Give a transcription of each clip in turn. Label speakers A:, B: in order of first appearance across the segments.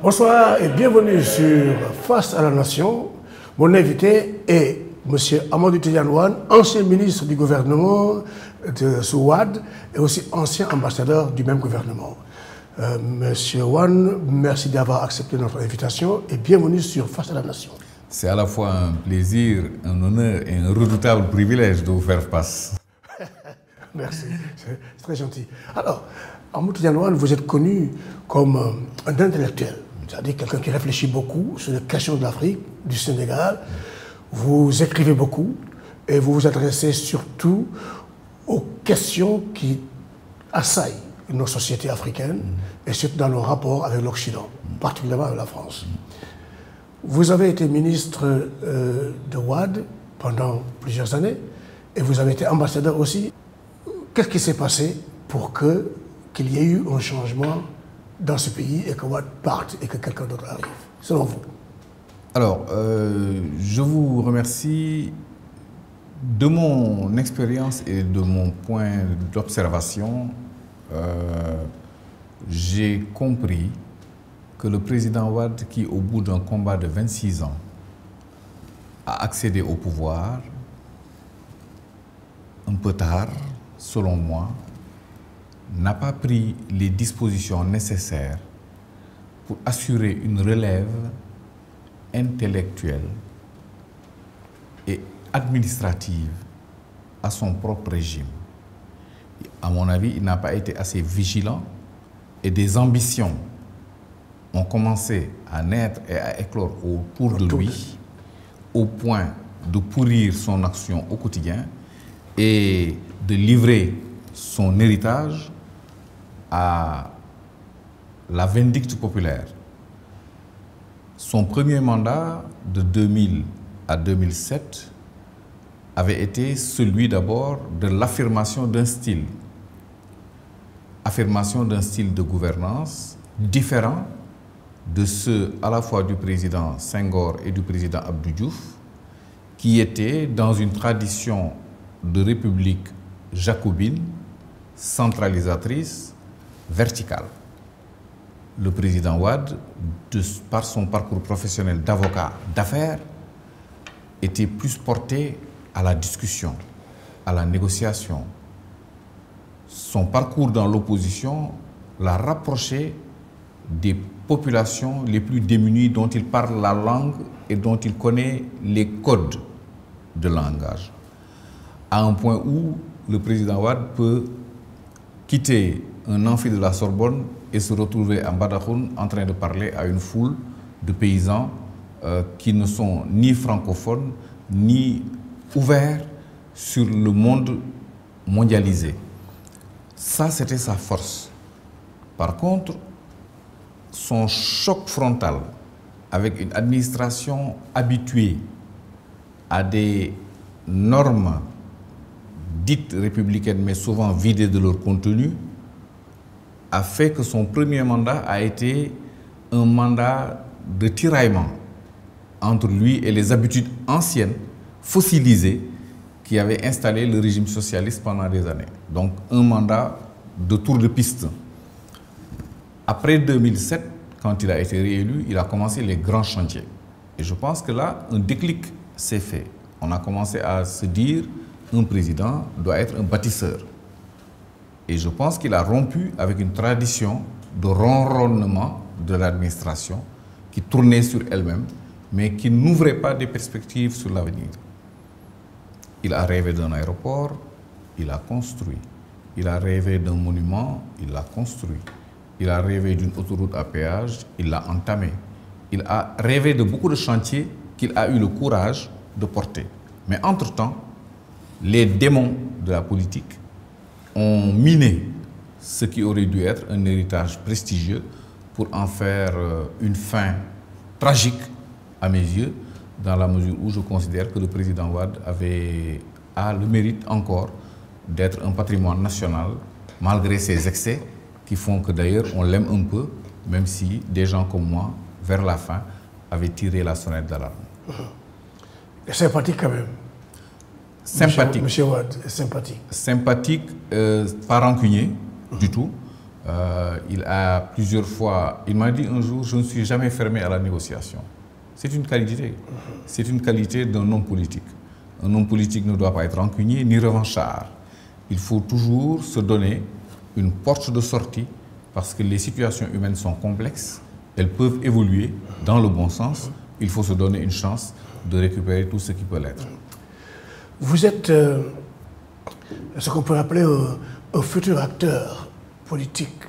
A: Bonsoir et bienvenue sur Face à la Nation. Mon invité est M. Amadou Tidiane Wane, ancien ministre du gouvernement de Wade et aussi ancien ambassadeur du même gouvernement. Monsieur Wane, merci d'avoir accepté notre invitation et bienvenue sur Face à la Nation.
B: C'est à la fois un plaisir, un honneur et un redoutable privilège de vous faire face.
A: Merci, c'est très gentil. Alors, Amadou Tidiane Wane, vous êtes connu comme un intellectuel, c'est-à-dire quelqu'un qui réfléchit beaucoup sur les questions de l'Afrique, du Sénégal. Vous écrivez beaucoup et vous vous adressez surtout aux questions qui assaillent nos sociétés africaines et surtout dans nos rapports avec l'Occident, particulièrement avec la France. Vous avez été ministre de Wade pendant plusieurs années et vous avez été ambassadeur aussi. Qu'est-ce qui s'est passé pour qu'il y ait eu un changement dans ce pays et que Wade parte et que quelqu'un d'autre arrive, selon vous?
B: Alors, je vous remercie. De mon expérience et de mon point d'observation, j'ai compris que le président Wade, qui au bout d'un combat de 26 ans, a accédé au pouvoir, un peu tard, selon moi, n'a pas pris les dispositions nécessaires pour assurer une relève intellectuelle et administrative à son propre régime. À mon avis, il n'a pas été assez vigilant et des ambitions ont commencé à naître et à éclore autour de lui au point de pourrir son action au quotidien et de livrer son héritage à la vindicte populaire. Son premier mandat de 2000 à 2007 avait été celui d'abord de l'affirmation d'un style. Affirmation d'un style de gouvernance différent de ceux à la fois du président Senghor et du président Abdou Diouf, qui était dans une tradition de république jacobine, centralisatrice, verticale. Le président Wade, par son parcours professionnel d'avocat d'affaires, était plus porté à la discussion, à la négociation. Son parcours dans l'opposition l'a rapproché des populations les plus démunies dont il parle la langue et dont il connaît les codes de langage. À un point où le président Wade peut quitter un amphi de la Sorbonne et se retrouver à Mbadakhoune en train de parler à une foule de paysans qui ne sont ni francophones, ni ouverts sur le monde mondialisé. Ça, c'était sa force. Par contre, son choc frontal avec une administration habituée à des normes dites républicaines, mais souvent vidées de leur contenu, a fait que son premier mandat a été un mandat de tiraillement entre lui et les habitudes anciennes, fossilisées, qui avaient installé le régime socialiste pendant des années. Donc un mandat de tour de piste. Après 2007, quand il a été réélu, il a commencé les grands chantiers. Et je pense que là, un déclic s'est fait. On a commencé à se dire un président doit être un bâtisseur. Et je pense qu'il a rompu avec une tradition de ronronnement de l'administration qui tournait sur elle-même, mais qui n'ouvrait pas des perspectives sur l'avenir. Il a rêvé d'un aéroport, il a construit. Il a rêvé d'un monument, il l'a construit. Il a rêvé d'une autoroute à péage, il l'a entamée. Il a rêvé de beaucoup de chantiers qu'il a eu le courage de porter. Mais entre-temps, les démons de la politique ont miné ce qui aurait dû être un héritage prestigieux pour en faire une fin tragique à mes yeux, dans la mesure où je considère que le président Wade a le mérite encore d'être un patrimoine national, malgré ses excès, qui font que d'ailleurs on l'aime un peu, même si des gens comme moi, vers la fin, avaient tiré la sonnette d'alarme.
A: Sympathique quand même.
B: Sympathique.
A: Monsieur Wade est sympathique.
B: Sympathique, pas rancunier du tout. Il a plusieurs fois, il m'a dit un jour, je ne suis jamais fermé à la négociation. C'est une qualité. C'est une qualité d'un homme politique. Un homme politique ne doit pas être rancunier ni revanchard. Il faut toujours se donner une porte de sortie parce que les situations humaines sont complexes. Elles peuvent évoluer dans le bon sens. Il faut se donner une chance de récupérer tout ce qui peut l'être.
A: Vous êtes ce qu'on peut appeler un futur acteur politique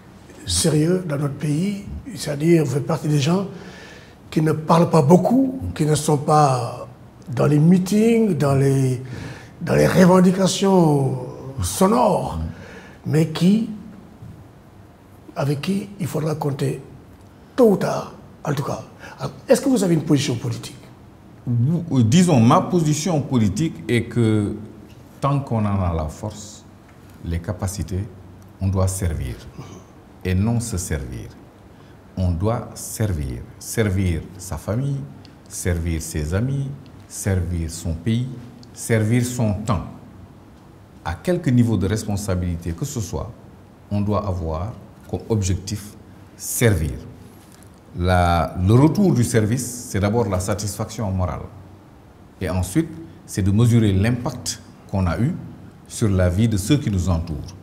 A: sérieux dans notre pays, c'est-à-dire vous faites partie des gens qui ne parlent pas beaucoup, qui ne sont pas dans les meetings, dans les revendications sonores, mais avec qui il faudra compter tôt ou tard, en tout cas. Est-ce que vous avez une position politique?
B: Disons, ma position politique est que tant qu'on en a la force, les capacités, on doit servir et non se servir. On doit servir. Servir sa famille, servir ses amis, servir son pays, servir son temps. À quelque niveau de responsabilité que ce soit, on doit avoir comme objectif servir. Le retour du service, c'est d'abord la satisfaction morale. Et ensuite, c'est de mesurer l'impact qu'on a eu sur la vie de ceux qui nous entourent.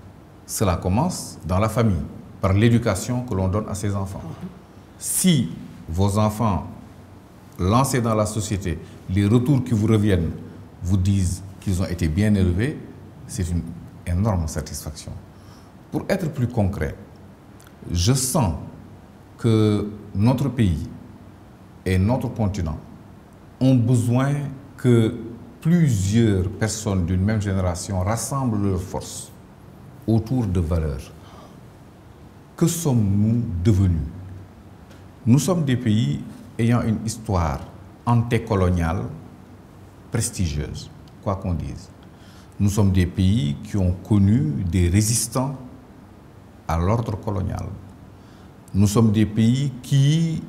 B: Cela commence dans la famille, par l'éducation que l'on donne à ses enfants. Si vos enfants, lancés dans la société, les retours qui vous reviennent vous disent qu'ils ont été bien élevés, c'est une énorme satisfaction. Pour être plus concret, je sens que notre pays et notre continent ont besoin que plusieurs personnes d'une même génération rassemblent leurs forces autour de valeurs. Que sommes-nous devenus? Nous sommes des pays ayant une histoire antécoloniale prestigieuse, quoi qu'on dise. Nous sommes des pays qui ont connu des résistants à l'ordre colonial. Nous sommes des pays qui,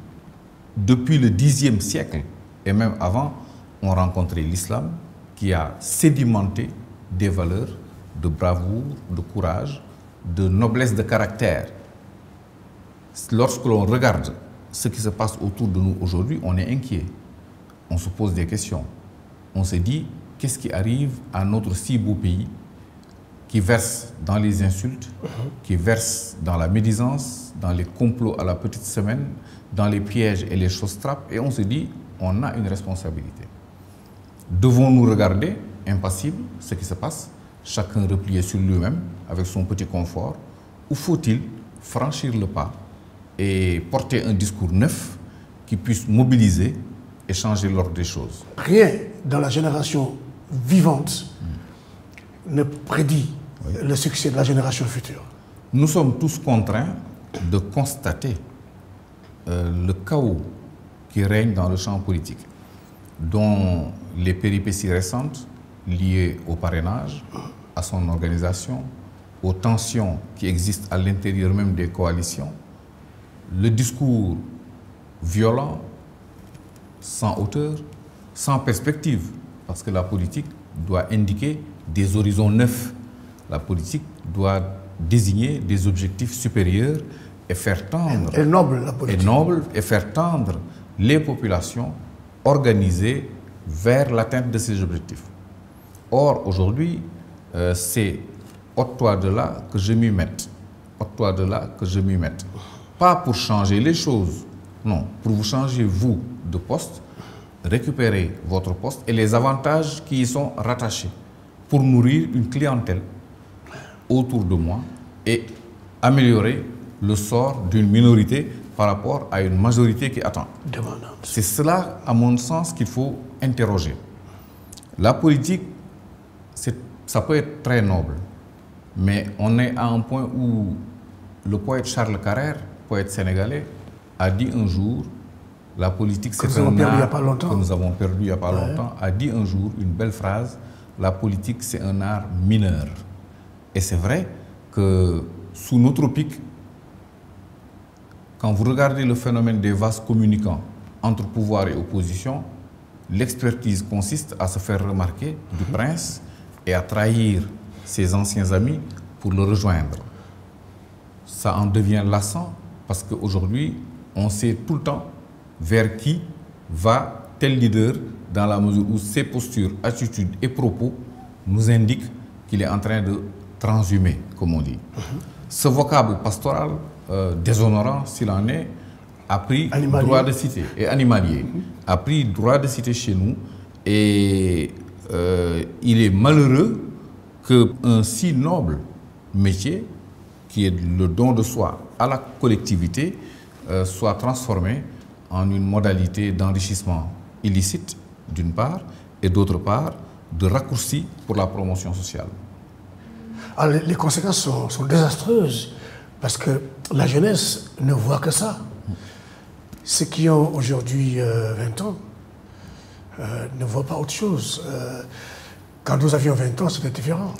B: depuis le Xe siècle et même avant, ont rencontré l'islam qui a sédimenté des valeurs de bravoure, de courage, de noblesse de caractère. Lorsque l'on regarde ce qui se passe autour de nous aujourd'hui, on est inquiet. On se pose des questions. On se dit, qu'est-ce qui arrive à notre si beau pays qui verse dans les insultes, qui verse dans la médisance, dans les complots à la petite semaine, dans les pièges et les choses trappes, et on se dit, on a une responsabilité. Devons-nous regarder, impassibles, ce qui se passe, chacun replié sur lui-même, avec son petit confort, ou faut-il franchir le pas et porter un discours neuf qui puisse mobiliser et changer l'ordre des choses?
A: Rien dans la génération vivante ne prédit le succès de la génération future.
B: Nous sommes tous contraints de constater le chaos qui règne dans le champ politique, dont les péripéties récentes liées au parrainage, à son organisation, aux tensions qui existent à l'intérieur même des coalitions, le discours violent, sans hauteur, sans perspective, parce que la politique doit indiquer des horizons neufs. La politique doit désigner des objectifs supérieurs et faire tendre...
A: Et noble, la politique.
B: Et noble, et faire tendre les populations organisées vers l'atteinte de ces objectifs. Or, aujourd'hui, c'est ôte-toi de là que je m'y mette. Ôte-toi de là que je m'y mette. Pas pour changer les choses, non, pour vous changer, vous, de poste, récupérer votre poste et les avantages qui y sont rattachés pour nourrir une clientèle autour de moi et améliorer le sort d'une minorité par rapport à une majorité qui attend. C'est cela, à mon sens, qu'il faut interroger. La politique, ça peut être très noble, mais on est à un point où le poète Charles Carrère, poète sénégalais, a dit un jour, la politique c'est un art que nous avons perdu il n'y a pas longtemps, a dit un jour une belle phrase, la politique c'est un art mineur. Et c'est vrai que sous nos tropiques, quand vous regardez le phénomène des vases communicants entre pouvoir et opposition, l'expertise consiste à se faire remarquer du prince et à trahir ses anciens amis pour le rejoindre. ça en devient lassant parce qu'aujourd'hui, on sait tout le temps vers qui va tel leader dans la mesure où ses postures, attitudes et propos nous indiquent qu'il est en train de transhumer, comme on dit. Ce vocable pastoral, déshonorant s'il en est, a pris droit de cité, et animalier, a pris droit de cité chez nous, et il est malheureux qu'un si noble métier, qui est le don de soi à la collectivité, soit transformé en une modalité d'enrichissement illicite, d'une part, et d'autre part, de raccourci pour la promotion sociale.
A: Alors, les conséquences sont désastreuses, parce que la jeunesse ne voit que ça. Ceux qui ont aujourd'hui 20 ans ne voient pas autre chose. Quand nous avions 20 ans, c'était différent.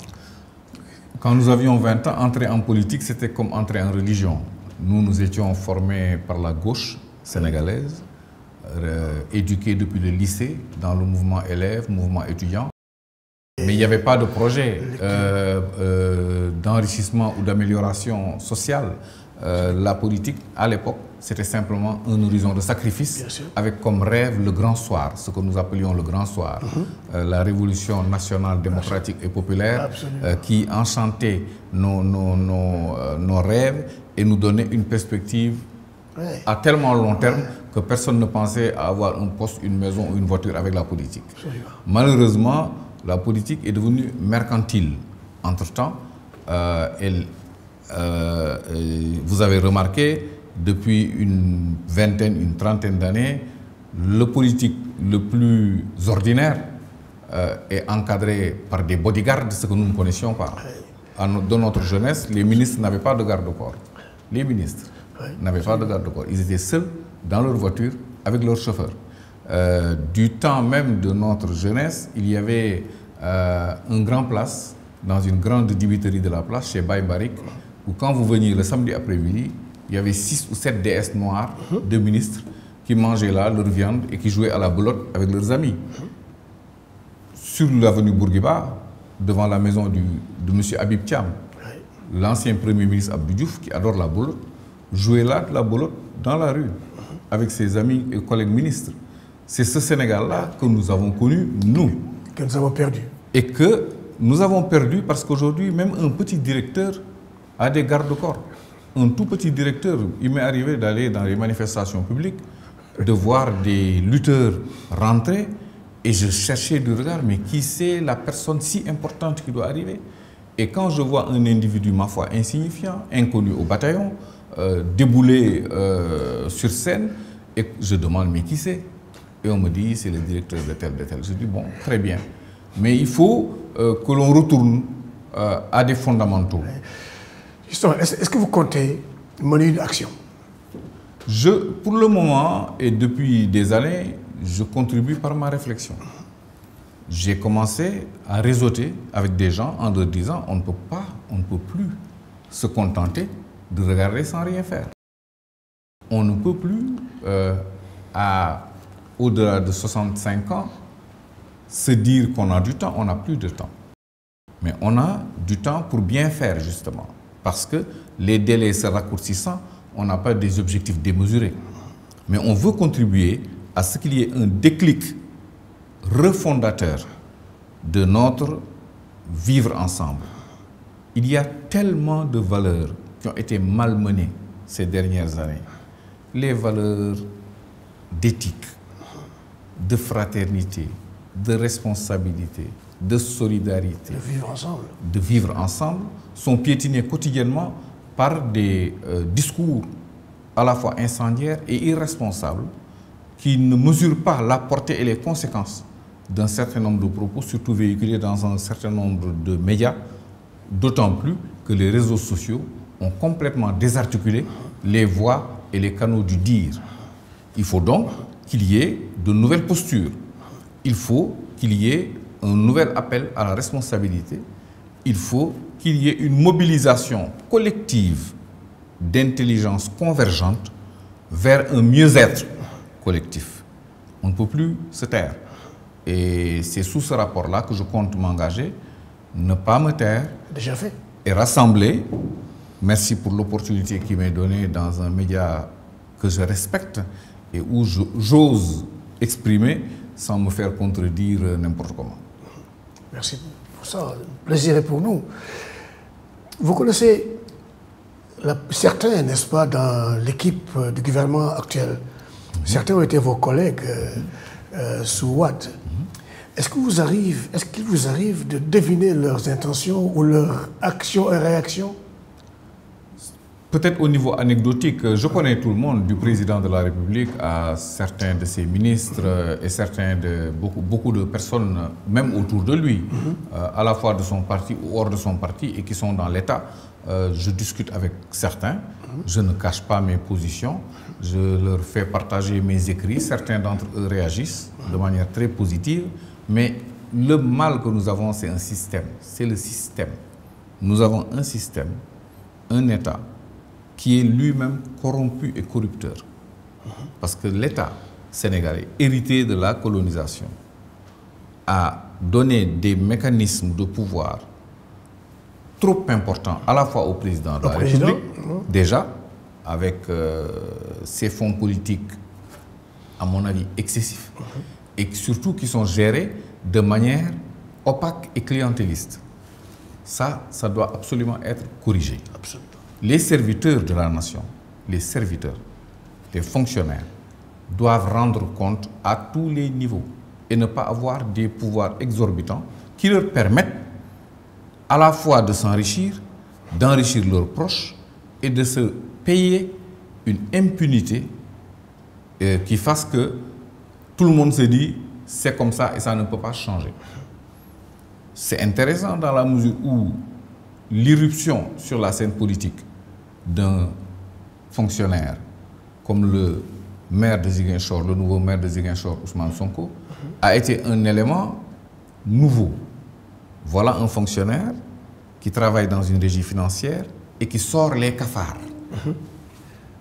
B: Quand nous avions 20 ans, entrer en politique, c'était comme entrer en religion. Nous étions formés par la gauche sénégalaise, éduqués depuis le lycée, dans le mouvement élève, mouvement étudiant. Mais il n'y avait pas de projet d'enrichissement ou d'amélioration sociale. La politique, à l'époque, c'était simplement un horizon de sacrifice avec comme rêve le grand soir, ce que nous appelions le grand soir. La révolution nationale, démocratique et populaire qui enchantait nos rêves et nous donnait une perspective à tellement long terme que personne ne pensait à avoir un poste, une maison ou une voiture avec la politique. Malheureusement, la politique est devenue mercantile. Entre-temps, vous avez remarqué, depuis une vingtaine, une trentaine d'années, le politique le plus ordinaire est encadré par des bodyguards, ce que nous ne connaissions pas. Dans notre jeunesse, les ministres n'avaient pas de garde-corps. Les ministres n'avaient pas de garde-corps. Ils étaient seuls dans leur voiture avec leur chauffeur. Du temps même de notre jeunesse, il y avait un grand place, dans une grande dibiterie de la place, chez Baye Barik, où quand vous veniez le samedi après-midi, il y avait 6 ou 7 déesses noires de ministres qui mangeaient là leur viande et qui jouaient à la belote avec leurs amis. Sur l'avenue Bourguiba, devant la maison de M. Habib Thiam, l'ancien premier ministre Abdou Diouf, qui adore la belote, jouait là de la belote dans la rue avec ses amis et collègues ministres. C'est ce Sénégal-là que nous avons connu, nous.
A: Que nous avons perdu.
B: Et que nous avons perdu parce qu'aujourd'hui, même un petit directeur a des garde-corps. Un tout petit directeur, il m'est arrivé d'aller dans les manifestations publiques, de voir des lutteurs rentrer, et je cherchais du regard, mais qui c'est la personne si importante qui doit arriver? Et quand je vois un individu, ma foi, insignifiant, inconnu au bataillon, débouler sur scène, et je demande, mais qui c'est? Et on me dit, c'est le directeur de tel, de tel. Je dis, bon, très bien. Mais il faut que l'on retourne à des fondamentaux.
A: Justement, est-ce que vous comptez mener une action?
B: Pour le moment, et depuis des années, je contribue par ma réflexion. J'ai commencé à réseauter avec des gens en leur disant, on ne peut plus se contenter de regarder sans rien faire. On ne peut plus, au-delà de 65 ans, se dire qu'on a du temps. On n'a plus de temps. Mais on a du temps pour bien faire, justement. Parce que les délais se raccourcissant, on n'a pas des objectifs démesurés. Mais on veut contribuer à ce qu'il y ait un déclic refondateur de notre vivre ensemble. Il y a tellement de valeurs qui ont été malmenées ces dernières années. Les valeurs d'éthique, de fraternité, de responsabilité, de solidarité, de vivre ensemble, sont piétinés quotidiennement par des discours à la fois incendiaires et irresponsables qui ne mesurent pas la portée et les conséquences d'un certain nombre de propos, surtout véhiculés dans un certain nombre de médias, d'autant plus que les réseaux sociaux ont complètement désarticulé les voix et les canaux du dire. Il faut donc qu'il y ait de nouvelles postures. Il faut qu'il y ait un nouvel appel à la responsabilité. Il faut qu'il y ait une mobilisation collective d'intelligence convergente vers un mieux-être collectif. On ne peut plus se taire. Et c'est sous ce rapport-là que je compte m'engager, ne pas me taire.
A: Déjà fait.
B: Et rassembler Merci pour l'opportunité qui m'est donnée dans un média que je respecte et où j'ose exprimer sans me faire contredire n'importe comment.
A: Merci pour ça. Le plaisir est pour nous. Vous connaissez certains, n'est-ce pas, dans l'équipe du gouvernement actuel. Certains ont été vos collègues sous Wade. Est-ce qu'il vous arrive de deviner leurs intentions ou leurs actions et réactions?
B: Peut-être au niveau anecdotique, je connais tout le monde, du président de la République à certains de ses ministres et beaucoup de personnes, même autour de lui, à la fois de son parti ou hors de son parti et qui sont dans l'État. Je discute avec certains, je ne cache pas mes positions, je leur fais partager mes écrits, certains d'entre eux réagissent de manière très positive, mais le mal que nous avons, c'est un système, c'est le système. Nous avons un système, un État, qui est lui-même corrompu et corrupteur. Parce que l'État sénégalais, hérité de la colonisation, a donné des mécanismes de pouvoir trop importants à la fois au président de la République, déjà, avec ses fonds politiques, à mon avis, excessifs, et surtout qui sont gérés de manière opaque et clientéliste. Ça doit absolument être corrigé.
A: Absolument.
B: Les serviteurs de la nation, les serviteurs, les fonctionnaires, doivent rendre compte à tous les niveaux et ne pas avoir des pouvoirs exorbitants qui leur permettent à la fois de s'enrichir, d'enrichir leurs proches et de se payer une impunité qui fasse que tout le monde se dit c'est comme ça et ça ne peut pas changer. C'est intéressant dans la mesure où l'irruption sur la scène politique d'un fonctionnaire comme le maire de Ziguinchor, le nouveau maire de Ziguinchor, Ousmane Sonko, a été un élément nouveau. Voilà un fonctionnaire qui travaille dans une régie financière et qui sort les cafards.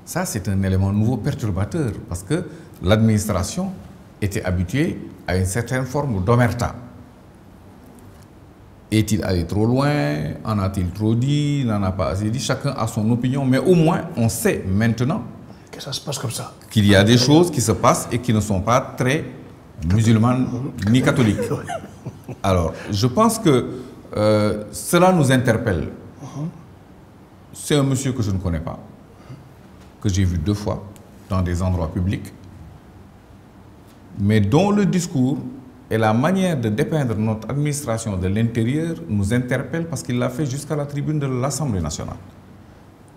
B: Ça, c'est un élément nouveau perturbateur parce que l'administration était habituée à une certaine forme d'omerta. Est-il allé trop loin? En a-t-il trop dit? N'en a pas assez dit? Chacun a son opinion, mais au moins on sait maintenant
A: que ça se passe comme ça.
B: Qu'il y a des choses qui se passent et qui ne sont pas très musulmanes ni catholiques. Alors, je pense que cela nous interpelle. C'est un monsieur que je ne connais pas, que j'ai vu 2 fois dans des endroits publics, mais dont le discours et la manière de dépeindre notre administration de l'intérieur nous interpelle parce qu'il l'a fait jusqu'à la tribune de l'Assemblée nationale.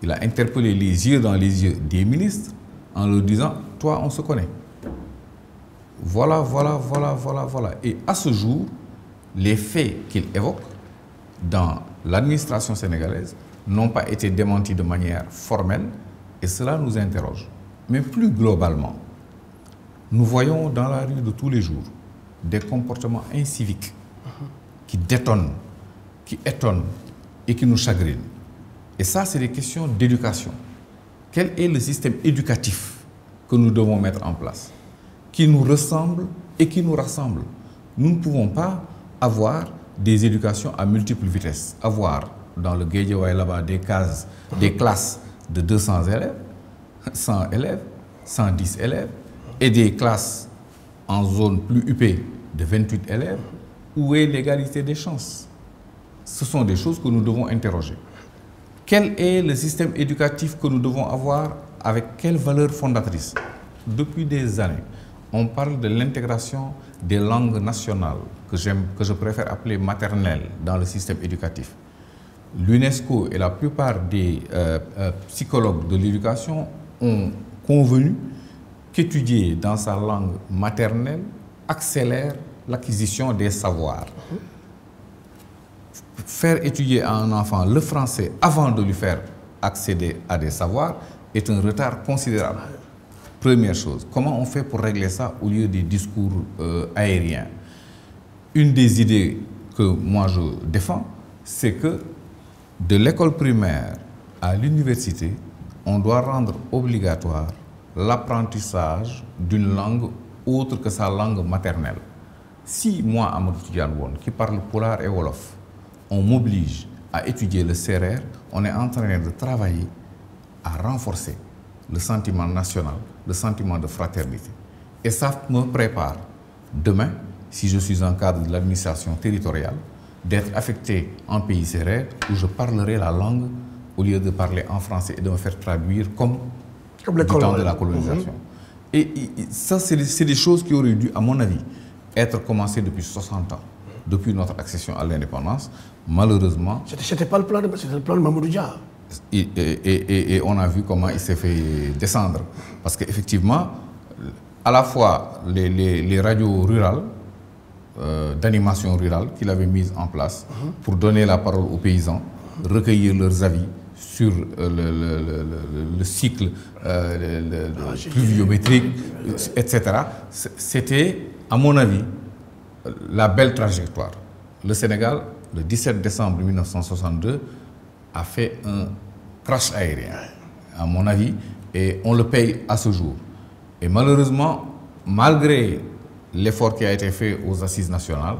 B: Il a interpellé les yeux dans les yeux des ministres en leur disant « Toi, on se connaît. Voilà. Et à ce jour, les faits qu'il évoque dans l'administration sénégalaise n'ont pas été démentis de manière formelle et cela nous interroge. Mais plus globalement, nous voyons dans la rue de tous les jours des comportements inciviques qui détonnent, qui étonnent et qui nous chagrinent. Et ça, c'est des questions d'éducation. Quel est le système éducatif que nous devons mettre en place, qui nous ressemble et qui nous rassemble? Nous ne pouvons pas avoir des éducations à multiples vitesses. Avoir dans le Guédiawaye là-bas des classes de 200 élèves, 100 élèves, 110 élèves, et des classes en zone plus huppée de 28 élèves. Où est l'égalité des chances? Ce sont des choses que nous devons interroger. Quel est le système éducatif que nous devons avoir, avec quelle valeur fondatrice? Depuis des années, on parle de l'intégration des langues nationales, que je préfère appeler maternelles, dans le système éducatif. L'UNESCO et la plupart des psychologues de l'éducation ont convenu qu'étudier dans sa langue maternelle accélère l'acquisition des savoirs. Faire étudier à un enfant le français avant de lui faire accéder à des savoirs est un retard considérable. Première chose, comment on fait pour régler ça au lieu des discours aériens? Une des idées que moi je défends, c'est que de l'école primaire à l'université, on doit rendre obligatoire l'apprentissage d'une langue autre que sa langue maternelle. Si moi, Amadou Tidiane Won, qui parle Pulaar et Wolof, on m'oblige à étudier le sérère, on est en train de travailler à renforcer le sentiment national, le sentiment de fraternité. Et ça me prépare demain, si je suis en cadre de l'administration territoriale, d'être affecté en pays sérère où je parlerai la langue au lieu de parler en français et de me faire traduire comme du temps de la colonisation. Et ça, c'est des choses qui auraient dû, à mon avis, être commencées depuis 60 ans, depuis notre accession à l'indépendance. Malheureusement...
A: C'était pas le plan de Mamadou Dia.
B: Et on a vu comment il s'est fait descendre. Parce qu'effectivement, à la fois les radios rurales, d'animation rurale qu'il avait mises en place pour donner la parole aux paysans, recueillir leurs avis sur le cycle pluviométrique, etc. C'était, à mon avis, la belle trajectoire. Le Sénégal, le 17 décembre 1962, a fait un crash aérien, à mon avis, et on le paye à ce jour. Et malheureusement, malgré l'effort qui a été fait aux assises nationales,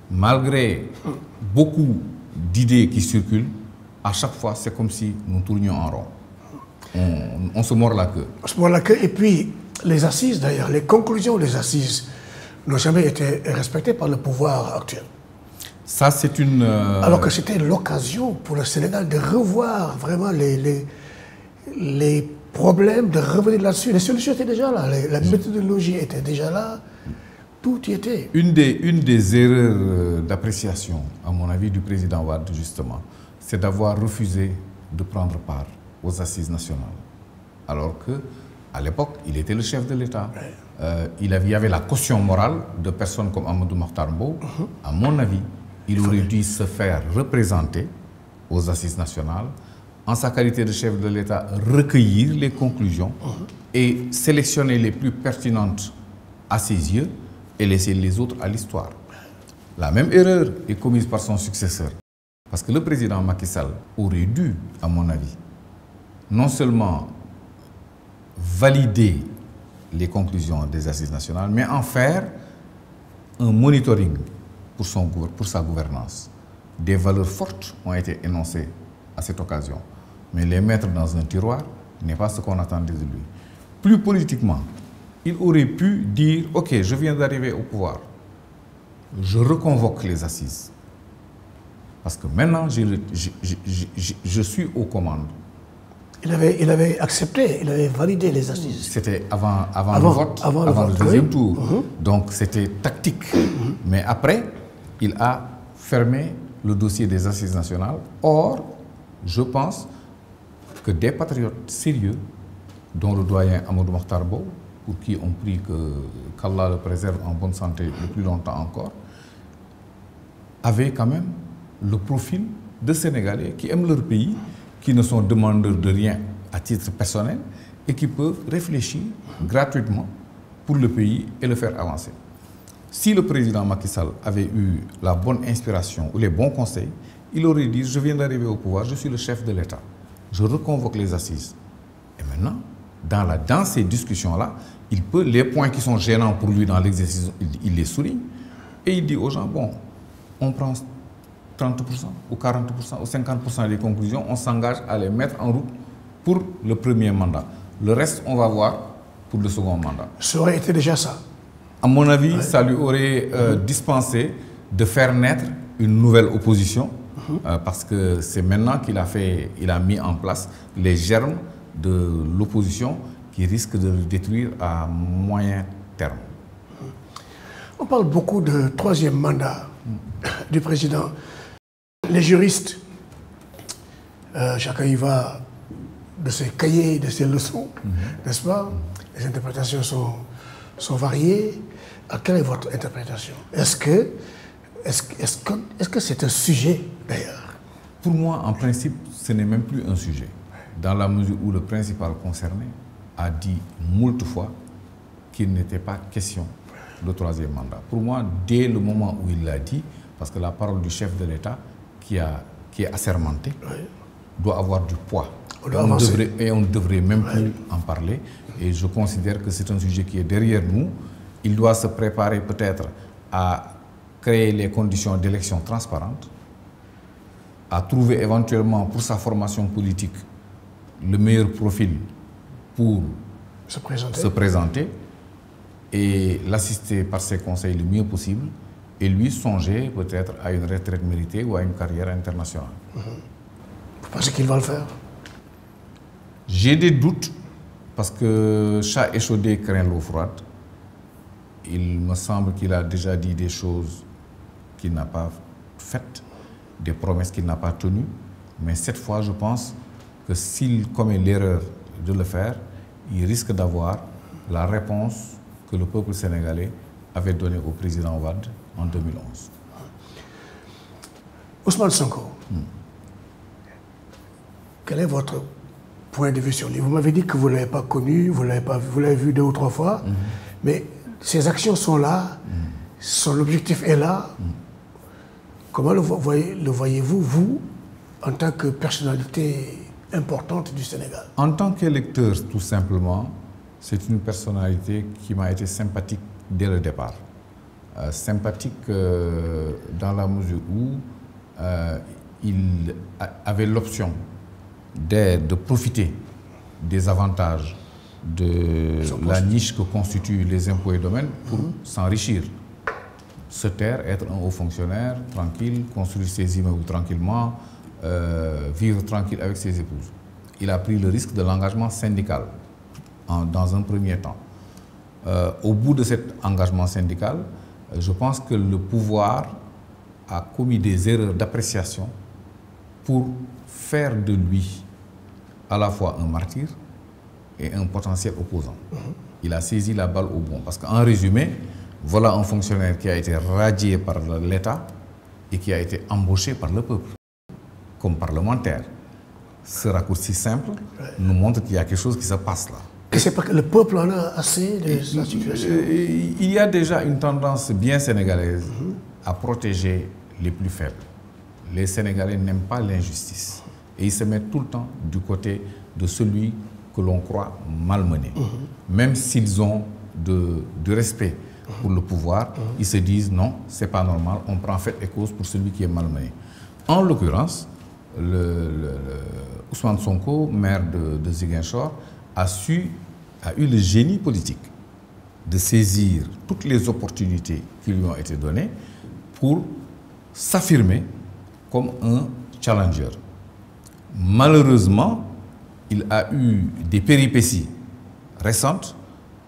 B: malgré beaucoup d'idées qui circulent, à chaque fois, c'est comme si nous tournions en rond. On se mord la queue.
A: On se mord la queue. Et puis, les assises, d'ailleurs, les conclusions des assises n'ont jamais été respectées par le pouvoir actuel.
B: Ça, c'est une...
A: Alors que c'était l'occasion pour le Sénégal de revoir vraiment les problèmes, de revenir là-dessus. Les solutions étaient déjà là, la méthodologie était déjà là, tout y était.
B: Une des erreurs d'appréciation, à mon avis, du président Wade, justement, c'est d'avoir refusé de prendre part aux assises nationales. Alors qu'à l'époque, il était le chef de l'État. Il y avait la caution morale de personnes comme Amadou Mahtar Mbow. À mon avis, il aurait dû se faire représenter aux assises nationales, en sa qualité de chef de l'État, recueillir les conclusions et sélectionner les plus pertinentes à ses yeux et laisser les autres à l'histoire. La même erreur est commise par son successeur. Parce que le président Macky Sall aurait dû, à mon avis, non seulement valider les conclusions des assises nationales, mais en faire un monitoring pour sa gouvernance. Des valeurs fortes ont été énoncées à cette occasion. Mais les mettre dans un tiroir n'est pas ce qu'on attendait de lui. Plus politiquement, il aurait pu dire « Ok, je viens d'arriver au pouvoir. Je reconvoque les assises. Parce que maintenant, je suis aux commandes. »
A: Il avait accepté, il avait validé les assises.
B: C'était avant le vote, avant le deuxième tour. Donc c'était tactique. Mais après, il a fermé le dossier des assises nationales. Or, je pense que des patriotes sérieux, dont le doyen Amadou Mahtar Mbow, pour qui on prie qu'Allah le préserve en bonne santé le plus longtemps encore, avaient quand même le profil de Sénégalais qui aiment leur pays, qui ne sont demandeurs de rien à titre personnel et qui peuvent réfléchir gratuitement pour le pays et le faire avancer. Si le président Macky Sall avait eu la bonne inspiration ou les bons conseils, il aurait dit « Je viens d'arriver au pouvoir, je suis le chef de l'État. Je reconvoque les assises. » Et maintenant, dans ces discussions-là, les points qui sont gênants pour lui dans l'exercice, il les souligne. Et il dit aux gens, bon, on prend 30% ou 40% ou 50% des conclusions, on s'engage à les mettre en route pour le premier mandat. Le reste, on va voir pour le second mandat. Ça
A: aurait été déjà ça.
B: À mon avis, ça lui aurait dispensé de faire naître une nouvelle opposition, parce que c'est maintenant qu'il a mis en place les germes de l'opposition qui risque de le détruire à moyen terme.
A: On parle beaucoup de troisième mandat du président. Les juristes, chacun y va de ses cahiers, de ses leçons, n'est-ce pas? Les interprétations sont variées. Quelle est votre interprétation? Est-ce que c'est un sujet, d'ailleurs?
B: Pour moi, en principe, ce n'est même plus un sujet. Dans la mesure où le principal concerné a dit moult fois qu'il n'était pas question de troisième mandat. Pour moi, dès le moment où il l'a dit, parce que la parole du chef de l'État qui est assermenté doit avoir du poids. Et on ne devrait même plus en parler. Et je considère que c'est un sujet qui est derrière nous. Il doit se préparer peut-être à créer les conditions d'élection transparentes, a trouvé éventuellement pour sa formation politique le meilleur profil pour se présenter et l'assister par ses conseils le mieux possible et lui songer peut-être à une retraite méritée ou à une carrière internationale.
A: Vous pensez qu'il va le faire?
B: J'ai des doutes parce que chat échaudé craint l'eau froide. Il me semble qu'il a déjà dit des choses qu'il n'a pas faites, des promesses qu'il n'a pas tenues. Mais cette fois, je pense que s'il commet l'erreur de le faire, il risque d'avoir la réponse que le peuple sénégalais avait donnée au président Wade en 2011.
A: Ousmane Sonko, quel est votre point de vue sur lui? Vous m'avez dit que vous ne l'avez pas connu, vous l'avez vu 2 ou 3 fois, mais ses actions sont là, son objectif est là. Comment le voyez-vous, vous, en tant que personnalité importante du Sénégal?
B: En tant qu'électeur, tout simplement, c'est une personnalité qui m'a été sympathique dès le départ. Sympathique dans la mesure où il avait l'option de profiter des avantages de la niche que constituent les impôts et domaines pour s'enrichir, se taire, être un haut fonctionnaire, tranquille, construire ses immeubles tranquillement, vivre tranquille avec ses épouses. Il a pris le risque de l'engagement syndical dans un premier temps. Au bout de cet engagement syndical, je pense que le pouvoir a commis des erreurs d'appréciation pour faire de lui à la fois un martyr et un potentiel opposant. Il a saisi la balle au bon. Parce qu'en résumé, voilà un fonctionnaire qui a été radié par l'État et qui a été embauché par le peuple comme parlementaire. Ce raccourci simple nous montre qu'il y a quelque chose qui se passe là.
A: Et c'est parce que le peuple en a assez de la situation.
B: Il y a déjà une tendance bien sénégalaise à protéger les plus faibles. Les Sénégalais n'aiment pas l'injustice. Et ils se mettent tout le temps du côté de celui que l'on croit malmené. Même s'ils ont du respect pour le pouvoir, ils se disent non, c'est pas normal, on prend fait et cause pour celui qui est malmené. En l'occurrence, Ousmane Sonko, maire de Ziguinchor, a eu le génie politique de saisir toutes les opportunités qui lui ont été données pour s'affirmer comme un challenger. Malheureusement, il a eu des péripéties récentes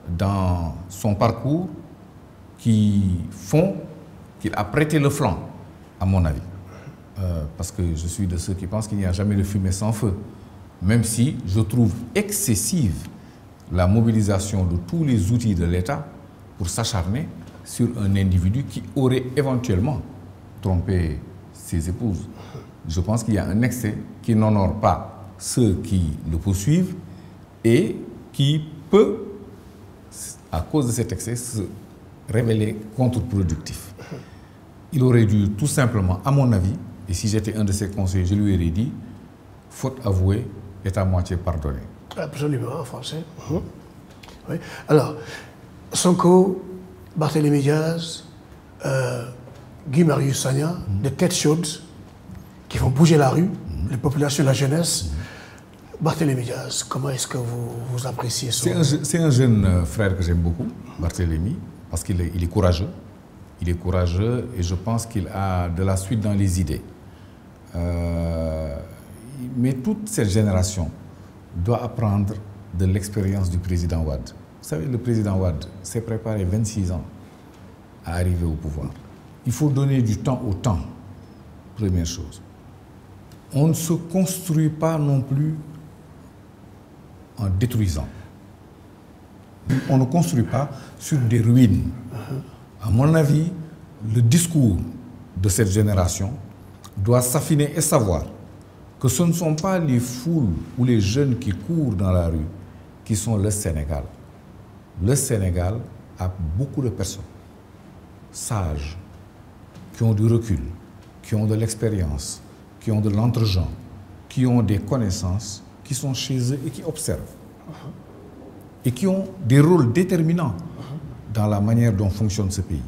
B: dans son parcours qui font qu'il a prêté le flanc, à mon avis. Parce que je suis de ceux qui pensent qu'il n'y a jamais de fumée sans feu. Même si je trouve excessive la mobilisation de tous les outils de l'État pour s'acharner sur un individu qui aurait éventuellement trompé ses épouses. Je pense qu'il y a un excès qui n'honore pas ceux qui le poursuivent et qui peut, à cause de cet excès, se révéler contre-productif. Il aurait dû tout simplement, à mon avis, et si j'étais un de ses conseillers, je lui aurais dit, faute avouée est à moitié pardonnée.
A: Absolument, en français. Oui. Alors, Sonko, Barthélémy Diaz, Guy Marius Sagna, des têtes chaudes qui font bouger la rue, les populations, la jeunesse. Barthélémy Diaz, comment est-ce que vous appréciez ça?
B: C'est un jeune frère que j'aime beaucoup, Barthélémy, parce qu'il est courageux. Il est courageux et je pense qu'il a de la suite dans les idées. Mais toute cette génération doit apprendre de l'expérience du président Wade. Vous savez, le président Wade s'est préparé 26 ans à arriver au pouvoir. Il faut donner du temps au temps, première chose. On ne se construit pas non plus en détruisant. On ne construit pas sur des ruines. À mon avis, le discours de cette génération doit s'affiner et savoir que ce ne sont pas les foules ou les jeunes qui courent dans la rue qui sont le Sénégal. Le Sénégal a beaucoup de personnes sages, qui ont du recul, qui ont de l'expérience, qui ont de l'entre-gens, qui ont des connaissances, qui sont chez eux et qui observent. Et qui ont des rôles déterminants dans la manière dont fonctionne ce pays.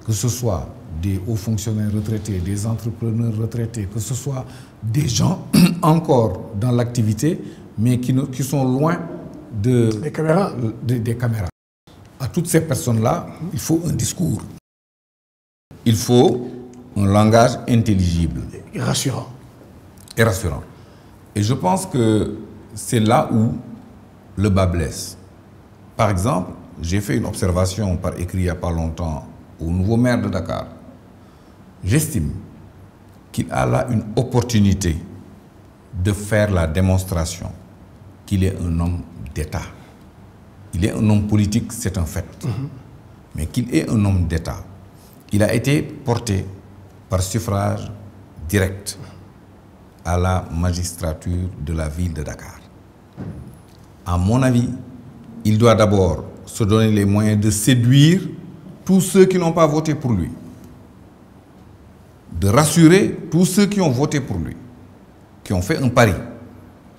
B: que ce soit des hauts fonctionnaires retraités, des entrepreneurs retraités, que ce soit des gens encore dans l'activité, mais qui sont loin
A: des caméras.
B: Des caméras. À toutes ces personnes-là, il faut un discours. Il faut un langage intelligible.
A: Et rassurant.
B: Et rassurant. Et je pense que c'est là où le bas blesse. Par exemple, j'ai fait une observation par écrit il n'y a pas longtemps au nouveau maire de Dakar. J'estime qu'il a là une opportunité de faire la démonstration qu'il est un homme d'État. Il est un homme politique, c'est un fait. Mais qu'il est un homme d'État. Il a été porté par suffrage direct à la magistrature de la ville de Dakar. À mon avis, il doit d'abord se donner les moyens de séduire tous ceux qui n'ont pas voté pour lui. De rassurer tous ceux qui ont voté pour lui, qui ont fait un pari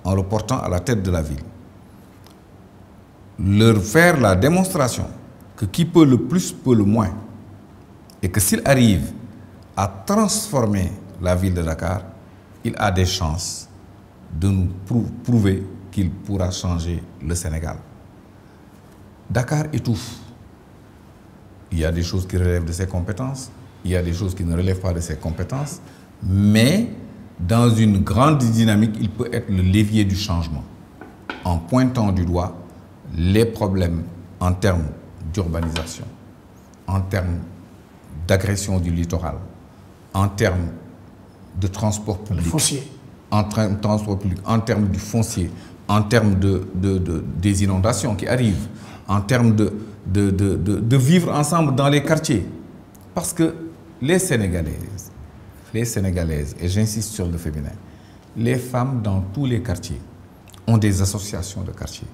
B: en le portant à la tête de la ville. Leur faire la démonstration que qui peut le plus peut le moins, et que s'il arrive à transformer la ville de Dakar, il a des chances de nous prouver qu'il pourra changer le Sénégal. Dakar étouffe. Il y a des choses qui relèvent de ses compétences, il y a des choses qui ne relèvent pas de ses compétences, mais dans une grande dynamique, il peut être le levier du changement, en pointant du doigt les problèmes en termes d'urbanisation, en termes d'agression du littoral, en termes de transport public, en termes de transport public, en termes du foncier, en termes des inondations qui arrivent, en termes de vivre ensemble dans les quartiers. Parce que les Sénégalaises, et j'insiste sur le féminin, les femmes dans tous les quartiers ont des associations de quartiers,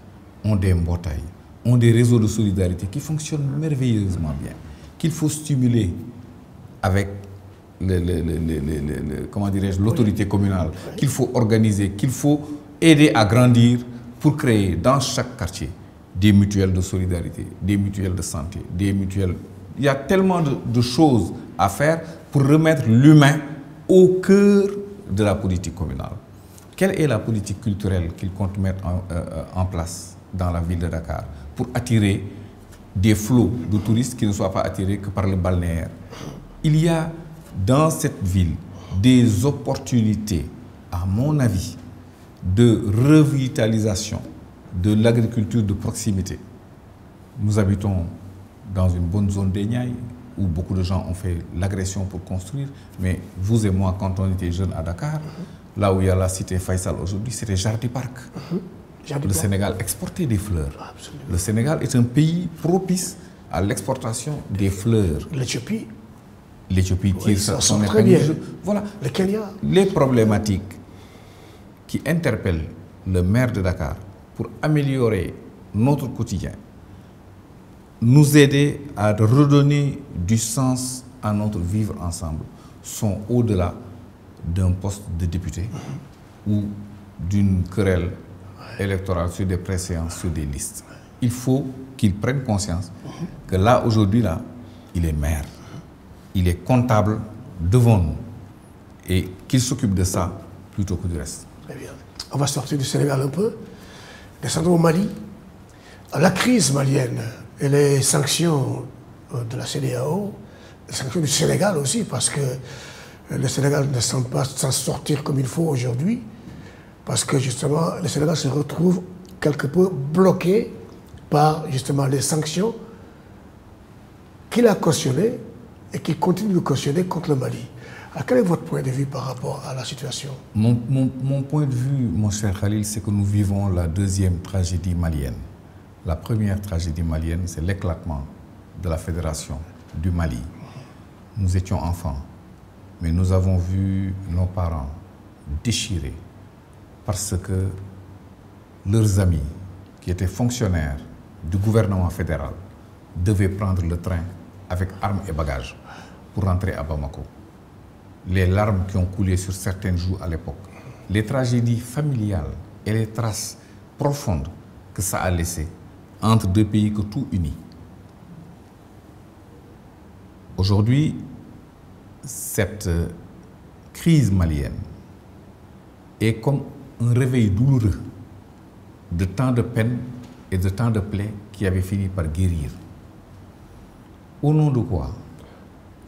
B: ont des mbotaïs, ont des réseaux de solidarité qui fonctionnent merveilleusement bien, qu'il faut stimuler avec l'autorité communale, qu'il faut organiser, qu'il faut aider à grandir pour créer dans chaque quartier des mutuelles de solidarité, des mutuelles de santé, des mutuelles... Il y a tellement de choses à faire pour remettre l'humain au cœur de la politique communale. Quelle est la politique culturelle qu'il compte mettre en place dans la ville de Dakar pour attirer des flots de touristes qui ne soient pas attirés que par le balnéaire? Il y a dans cette ville des opportunités, à mon avis, de revitalisation de l'agriculture de proximité. Nous habitons dans une bonne zone des Niayes où beaucoup de gens ont fait l'agression pour construire, mais vous et moi, quand on était jeunes à Dakar, là où il y a la cité Faisal aujourd'hui, c'était Jardin Park. Le Sénégal exportait des fleurs. Absolument. Le Sénégal est un pays propice à l'exportation des fleurs.
A: L'Éthiopie.
B: L'Éthiopie tire son
A: très bien.
B: Voilà.
A: Le Kenya.
B: Les problématiques qui interpellent le maire de Dakar pour améliorer notre quotidien, nous aider à redonner du sens à notre vivre ensemble, sont au-delà d'un poste de député ou d'une querelle électorale sur des préséances, sur des listes. Il faut qu'ils prennent conscience que là, aujourd'hui, là, il est maire, il est comptable devant nous et qu'il s'occupe de ça plutôt que du reste.
A: Très bien. On va sortir du Sénégal un peu, descendre au Mali. La crise malienne et les sanctions de la CEDEAO, les sanctions du Sénégal aussi, parce que le Sénégal ne semble pas s'en sortir comme il faut aujourd'hui, parce que justement le Sénégal se retrouve quelque peu bloqué par justement les sanctions qu'il a cautionnées et qu'il continue de cautionner contre le Mali. Alors, quel est votre point de vue par rapport à la situation?
B: Mon point de vue, mon cher Khalil, c'est que nous vivons la deuxième tragédie malienne. La première tragédie malienne, c'est l'éclatement de la Fédération du Mali. Nous étions enfants, mais nous avons vu nos parents déchirés parce que leurs amis, qui étaient fonctionnaires du gouvernement fédéral, devaient prendre le train avec armes et bagages pour rentrer à Bamako. Les larmes qui ont coulé sur certaines joues à l'époque, les tragédies familiales et les traces profondes que ça a laissées entre deux pays que tout unit. Aujourd'hui, cette crise malienne est comme un réveil douloureux de tant de peine et de tant de plaies qui avaient fini par guérir. Au nom de quoi,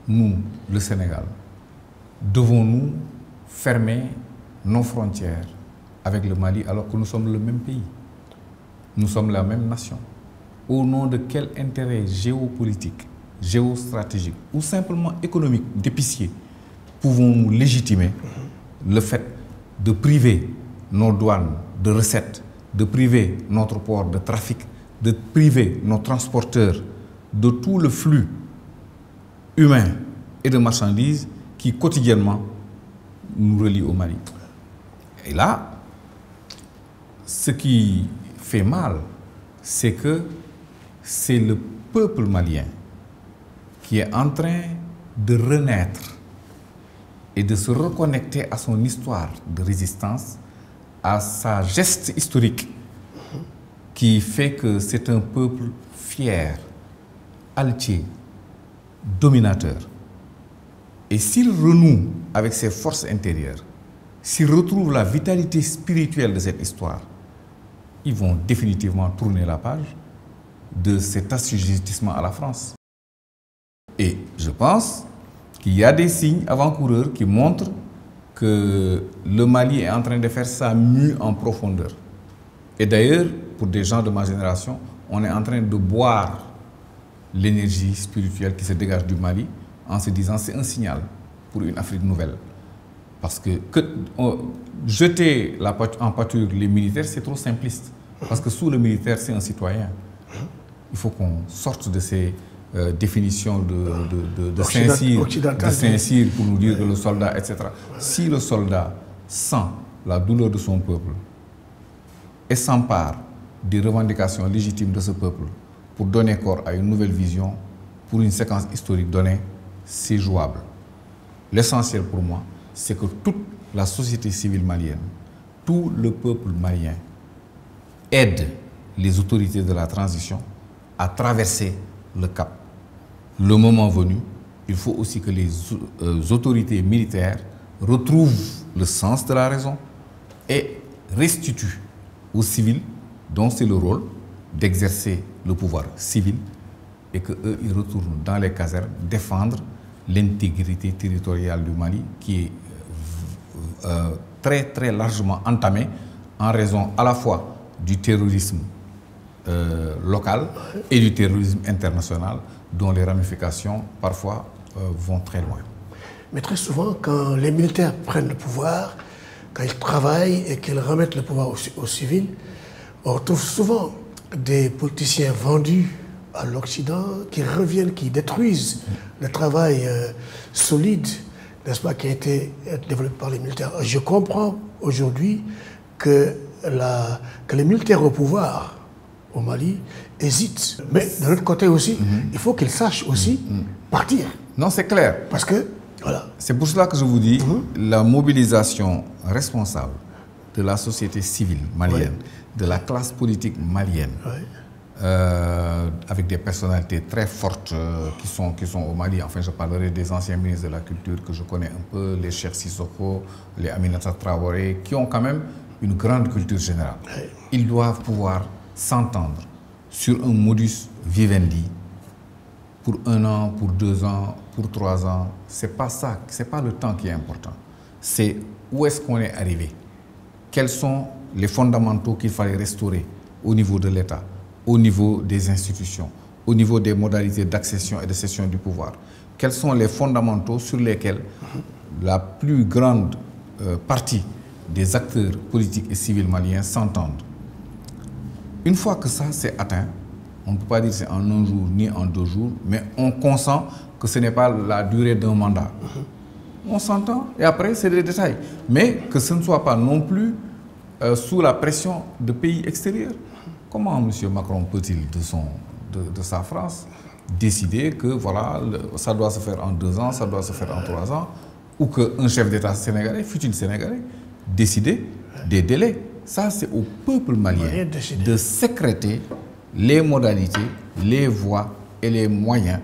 B: nous, le Sénégal, devons-nous fermer nos frontières avec le Mali alors que nous sommes le même pays? Nous sommes la même nation. Au nom de quel intérêt géopolitique, géostratégique ou simplement économique d'épicier pouvons-nous légitimer le fait de priver nos douanes de recettes, de priver notre port de trafic, de priver nos transporteurs de tout le flux humain et de marchandises qui quotidiennement nous relient au Mali? Et là, ce qui fait mal, c'est que c'est le peuple malien qui est en train de renaître et de se reconnecter à son histoire de résistance, à sa geste historique, qui fait que c'est un peuple fier, altier, dominateur. Et s'il renoue avec ses forces intérieures, s'il retrouve la vitalité spirituelle de cette histoire, ils vont définitivement tourner la page de cet assujettissement à la France. Et je pense qu'il y a des signes avant-coureurs qui montrent que le Mali est en train de faire sa mue en profondeur. Et d'ailleurs, pour des gens de ma génération, on est en train de boire l'énergie spirituelle qui se dégage du Mali en se disant c'est un signal pour une Afrique nouvelle. Parce que jeter en pâture les militaires, c'est trop simpliste. Parce que sous le militaire, c'est un citoyen. Il faut qu'on sorte de ces définitions de Saint-Cyr pour nous dire que le soldat, etc. Si le soldat sent la douleur de son peuple et s'empare des revendications légitimes de ce peuple pour donner corps à une nouvelle vision, pour une séquence historique donnée, c'est jouable. L'essentiel pour moi, c'est que toute la société civile malienne, tout le peuple malien aide les autorités de la transition à traverser le cap. Le moment venu, il faut aussi que les autorités militaires retrouvent le sens de la raison et restituent aux civils, dont c'est le rôle d'exercer le pouvoir civil, et qu'eux, ils retournent dans les casernes défendre l'intégrité territoriale du Mali qui est très très largement entamée en raison à la fois du terrorisme local et du terrorisme international dont les ramifications parfois vont très loin.
A: Mais très souvent, quand les militaires prennent le pouvoir, quand ils travaillent et qu'ils remettent le pouvoir aux civils, on retrouve souvent des politiciens vendus à l'Occident qui reviennent, qui détruisent le travail solide, n'est-ce pas, qui a été développé par les militaires. Je comprends aujourd'hui que les militaires au pouvoir au Mali hésitent. Mais de l'autre côté aussi, il faut qu'ils sachent aussi partir.
B: Non, c'est clair.
A: Parce que, voilà.
B: C'est pour cela que je vous dis, la mobilisation responsable de la société civile malienne, de la classe politique malienne, avec des personnalités très fortes qui sont au Mali. Enfin, je parlerai des anciens ministres de la Culture que je connais un peu, les Cheikh Sissoko, les Aminata Traoré, qui ont quand même une grande culture générale. Ils doivent pouvoir s'entendre sur un modus vivendi pour 1 an, pour 2 ans, pour 3 ans. C'est pas ça, c'est pas le temps qui est important. C'est où est-ce qu'on est arrivé. Quels sont les fondamentaux qu'il fallait restaurer au niveau de l'État, au niveau des institutions, au niveau des modalités d'accession et de cession du pouvoir. Quels sont les fondamentaux sur lesquels la plus grande partie des acteurs politiques et civils maliens s'entendent. Une fois que ça c'est atteint, on ne peut pas dire que c'est en 1 jour ni en 2 jours, mais on consent que ce n'est pas la durée d'un mandat. On s'entend et après c'est des détails. Mais que ce ne soit pas non plus sous la pression de pays extérieurs. Comment M. Macron peut-il, de sa France, décider que voilà, ça doit se faire en 2 ans, ça doit se faire en 3 ans, ou qu'un chef d'État sénégalais, fut-il sénégalais, décider des délais? Ça, c'est au peuple malien de sécréter les modalités, les voies et les moyens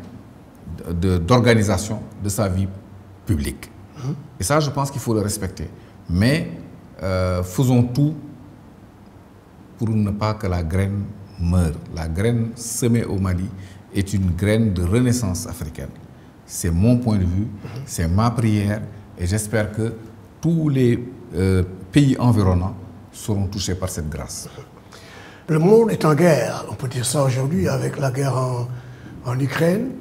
B: d'organisation de sa vie publique. Et ça, je pense qu'il faut le respecter. Mais faisons tout pour ne pas que la graine meure. La graine semée au Mali est une graine de renaissance africaine. C'est mon point de vue, c'est ma prière, et j'espère que tous les pays environnants seront touchés par cette grâce.
A: Le monde est en guerre, on peut dire ça aujourd'hui, avec la guerre en Ukraine,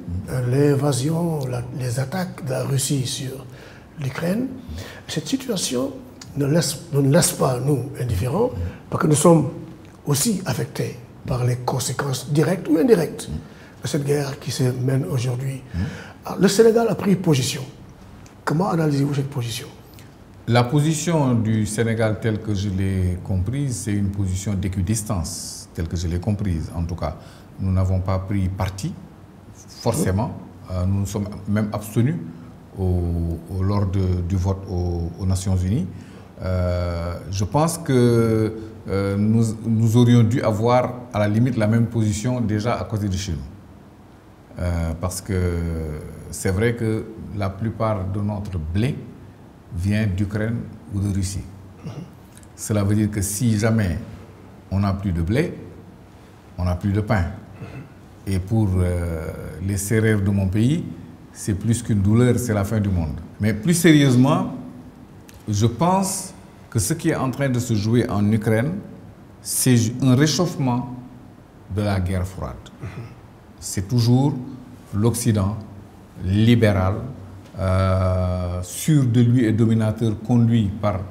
A: l'invasion, les attaques de la Russie sur l'Ukraine. Cette situation ne nous laisse pas, nous, indifférents, parce que nous sommes aussi affectés par les conséquences directes ou indirectes de cette guerre qui se mène aujourd'hui. Le Sénégal a pris position. Comment analysez-vous cette position?
B: La position du Sénégal telle que je l'ai comprise, c'est une position d'équidistance, telle que je l'ai comprise. En tout cas, nous n'avons pas pris parti, forcément. Nous nous sommes même abstenus lors du vote aux Nations Unies. Je pense que nous aurions dû avoir à la limite la même position déjà à côté de chez nous. Parce que c'est vrai que la plupart de notre blé vient d'Ukraine ou de Russie. Cela veut dire que si jamais on n'a plus de blé, on n'a plus de pain. Et pour les Sérères de mon pays, c'est plus qu'une douleur, c'est la fin du monde. Mais plus sérieusement, je pense que ce qui est en train de se jouer en Ukraine, c'est un réchauffement de la guerre froide. C'est toujours l'Occident libéral, sûr de lui et dominateur, conduit par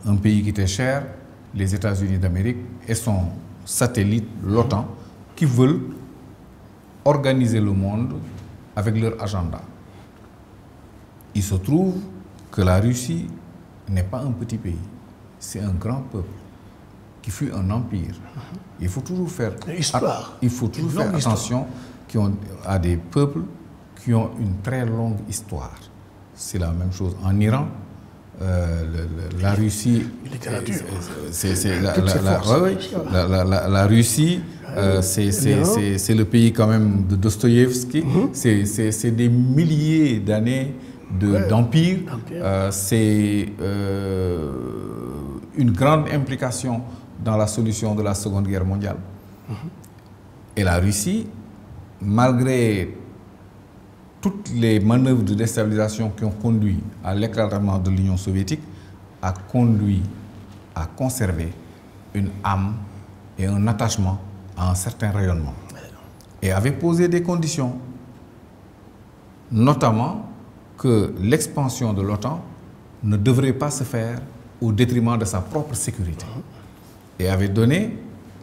B: un pays qui était cher, les États-Unis d'Amérique, et son satellite, l'OTAN, qui veulent organiser le monde avec leur agenda. Il se trouve que la Russie n'est pas un petit pays, c'est un grand peuple qui fut un empire. Il faut toujours faire, attention à des peuples qui ont une très longue histoire. C'est la même chose en Iran. La Russie, la Russie, c'est le pays quand même de Dostoïevski. C'est des milliers d'années d'empire. C'est une grande implication dans la solution de la Seconde Guerre mondiale. Et la Russie, malgré toutes les manœuvres de déstabilisation qui ont conduit à l'éclatement de l'Union soviétique, a conduit à conserver une âme et un attachement à un certain rayonnement. Et avait posé des conditions, notamment que l'expansion de l'OTAN ne devrait pas se faire au détriment de sa propre sécurité. Et avait donné